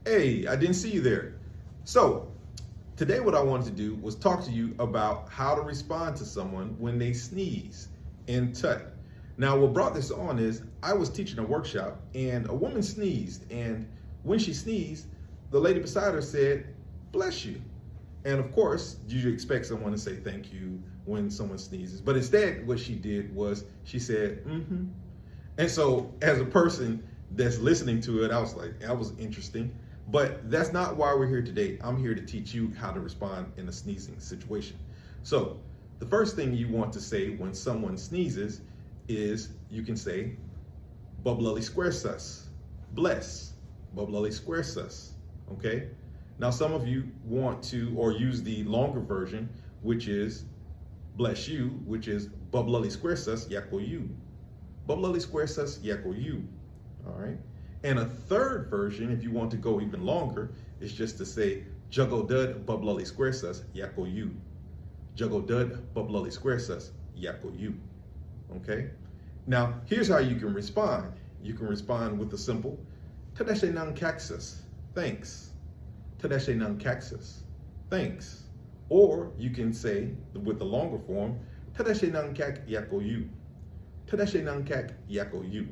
Hey, I didn't see you there. So, today what I wanted to do was talk to you about how to respond to someone when they sneeze in tut. Now, what brought this on is I was teaching a workshop and a woman sneezed. And when she sneezed, the lady beside her said, "Bless you." And of course, you expect someone to say thank you when someone sneezes. But instead, what she did was she said, "Mm-hmm." And so, as a person that's listening to it, I was like, that was interesting. But that's not why we're here today. I'm here to teach you how to respond in a sneezing situation. So, the first thing you want to say when someone sneezes is you can say, "Bublully square sus," bless, "Bublully square sus." Okay? Now, some of you want to or use the longer version, which is "bless you," which is "Bublully square sus yakko you." Bublully square sus yakko you. All right. And a third version, if you want to go even longer, is just to say "Juggo dud bublully square sus yakko you." Juggo dud bublully square sus yakko you. Okay. Now, here's how you can respond. You can respond with the simple "Tadeshe nan caxus," thanks. "Tadeshe nan caxus," thanks. Or you can say with the longer form, "Tadeshe nan kak yakko you." "Tadeshe nan kak yakko you."